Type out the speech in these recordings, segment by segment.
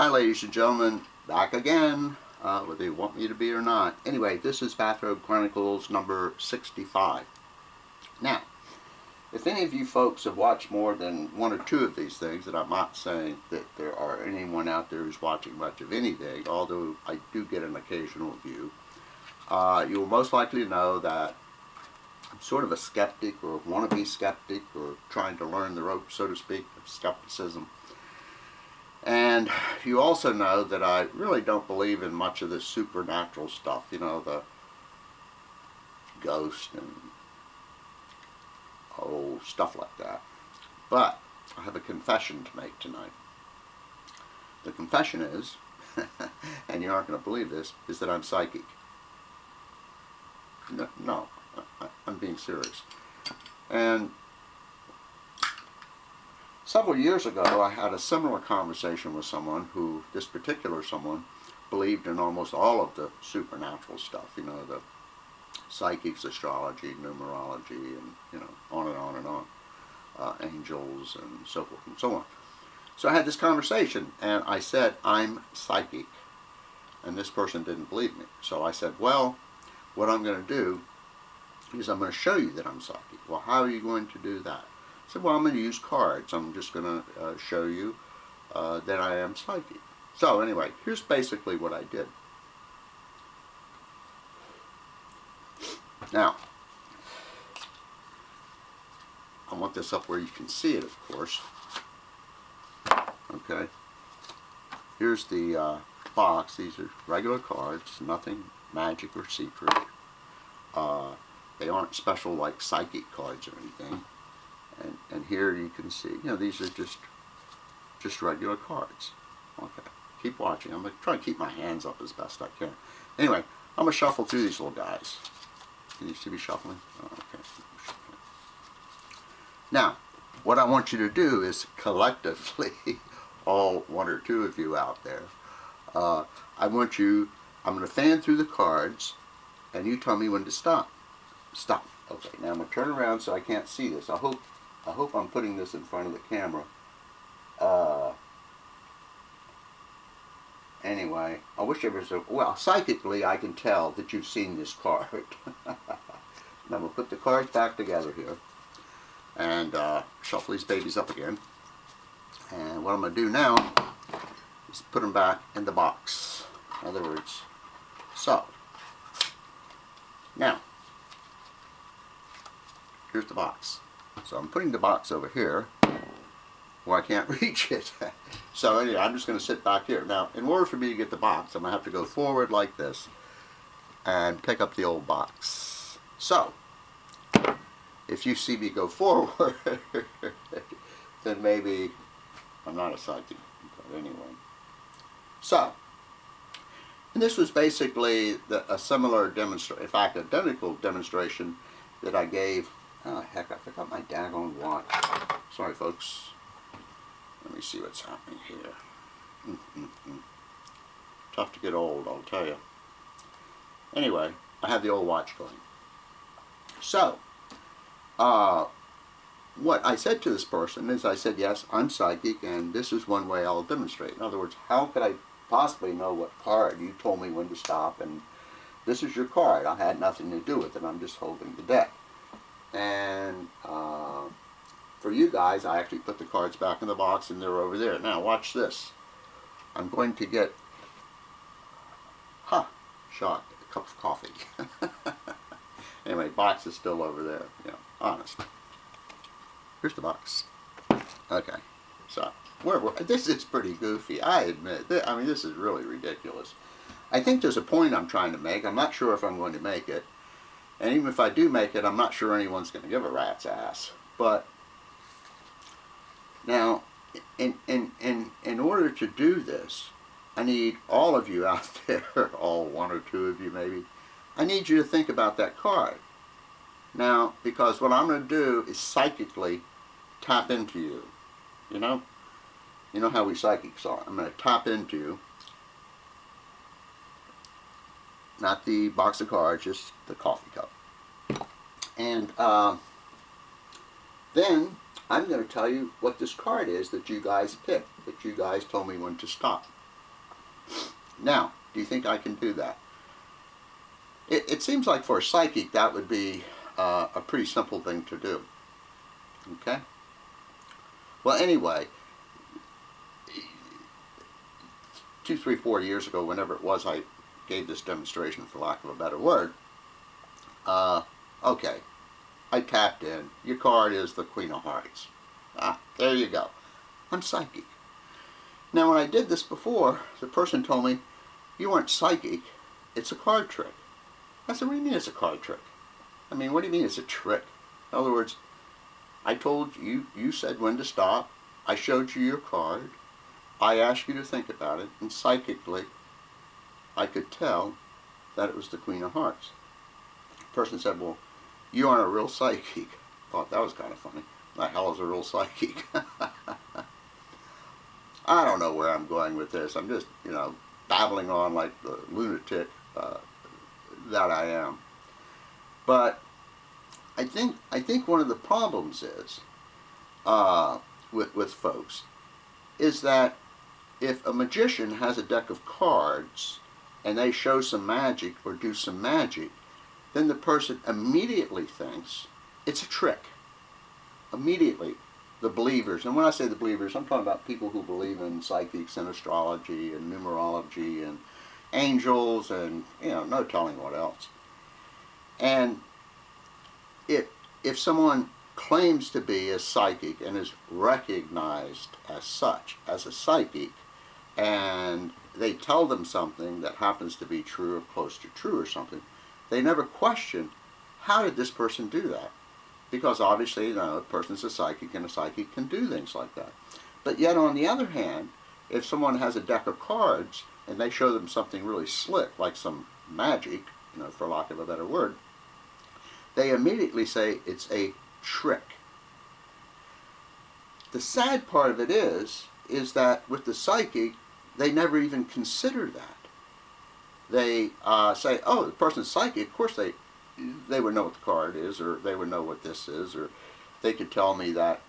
Hi ladies and gentlemen, back again, whether you want me to be or not. Anyway, this is Bathrobe Chronicles number 65. Now, if any of you folks have watched more than one or two of these things, and I'm not saying that there are anyone out there who's watching much of anything, although I do get an occasional view, you will most likely know that I'm sort of a skeptic or wannabe skeptic or trying to learn the ropes, so to speak, of skepticism. And you also know that I really don't believe in much of this supernatural stuff, you know, the ghost and stuff like that. But I have a confession to make tonight. The confession is, and you aren't going to believe this, is that I'm psychic. No, I'm being serious. And several years ago, I had a similar conversation with someone who, this particular someone, believed in almost all of the supernatural stuff, you know, the psychics, astrology, numerology, and, you know, on and on and on, angels, and so forth and so on. So I had this conversation, and I said, I'm psychic, and this person didn't believe me. So I said, well, what I'm going to do is I'm going to show you that I'm psychic. Well, how are you going to do that? I said, well, I'm going to use cards. I'm just going to show you that I am psychic. So anyway, here's basically what I did. Now, I want this up where you can see it, of course. Okay. Here's the box. These are regular cards, nothing magic or secret. They aren't special like psychic cards or anything. And here you can see, you know, these are just regular cards. Okay, keep watching. I'm going to try to keep my hands up as best I can. Anyway, I'm going to shuffle through these little guys. Can you see me shuffling? Oh, okay. Now, what I want you to do is collectively, all one or two of you out there, I'm going to fan through the cards, and you tell me when to stop. Stop. Okay, now I'm going to turn around so I can't see this. I hope I'm putting this in front of the camera. Anyway, I wish there was a... Well, psychically, I can tell that you've seen this card. Now I'm going to put the cards back together here. And shuffle these babies up again. And what I'm going to do now is put them back in the box. In other words, so. Now, here's the box. So I'm putting the box over here where I can't reach it. So anyway, I'm just going to sit back here. Now, in order for me to get the box, I'm going to have to go forward like this and pick up the old box. So, if you see me go forward, then maybe I'm not a psychic. But anyway. So, and this was basically a similar demonstration, in fact, identical demonstration that I gave. Oh, heck, I forgot my daggone watch. Sorry, folks. Let me see what's happening here. Tough to get old, I'll tell you. Anyway, I have the old watch going. So, what I said to this person is I said, yes, I'm psychic, and this is one way I'll demonstrate. In other words, how could I possibly know what card? You told me when to stop, and this is your card. I had nothing to do with it. I'm just holding the deck. And for you guys, I actually put the cards back in the box, and they're over there. Now, watch this. I'm going to get, a cup of coffee. Anyway, box is still over there. Yeah, honest. Here's the box. Okay, so this is pretty goofy. I admit. I mean, this is really ridiculous. I think there's a point I'm trying to make. I'm not sure if I'm going to make it. And even if I do make it, I'm not sure anyone's going to give a rat's ass. But now, in order to do this, I need all of you out there, all one or two of you maybe, I need you to think about that card. Now, because what I'm going to do is psychically tap into you. You know how we psychics are. I'm going to tap into you. Not the box of cards, just the coffee cup. And then I'm going to tell you what this card is that you guys picked, that you guys told me when to stop. Now, do you think I can do that? It seems like for a psychic that would be a pretty simple thing to do. Okay? Well, anyway, 2, 3, 4 years ago, whenever it was, I gave this demonstration, for lack of a better word. Okay, I tapped in. Your card is the Queen of Hearts. There you go. I'm psychic. Now, when I did this before, the person told me, you aren't psychic, it's a card trick. I said, what do you mean it's a card trick? I mean, what do you mean it's a trick? In other words, I told you, you said when to stop, I showed you your card, I asked you to think about it, and psychically, I could tell that it was the Queen of Hearts. The person said, well, you aren't a real psychic. Thought that was kind of funny. The hell is a real psychic? I don't know where I'm going with this. I'm just, babbling on like the lunatic that I am. But I think one of the problems is with folks is that if a magician has a deck of cards and they show some magic or do some magic, then the person immediately thinks it's a trick. Immediately, the believers, and when I say the believers, I'm talking about people who believe in psychics and astrology and numerology and angels and, no telling what else. And if someone claims to be a psychic and is recognized as such, as a psychic, and they tell them something that happens to be true or close to true or something, they never question, how did this person do that? Because obviously, a person's a psychic and a psychic can do things like that. But yet on the other hand, if someone has a deck of cards and they show them something really slick, like some magic, for lack of a better word, they immediately say it's a trick. The sad part of it is that with the psychic, they never even consider that. They say, oh, the person's psychic, of course they would know what the card is, or they would know what this is, or they could tell me that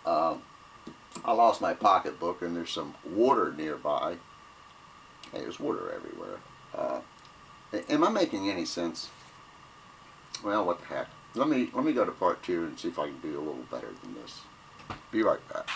I lost my pocketbook and there's some water nearby. Hey, there's water everywhere. Am I making any sense? Well, what the heck. Let me go to part 2 and see if I can do a little better than this. Be right back.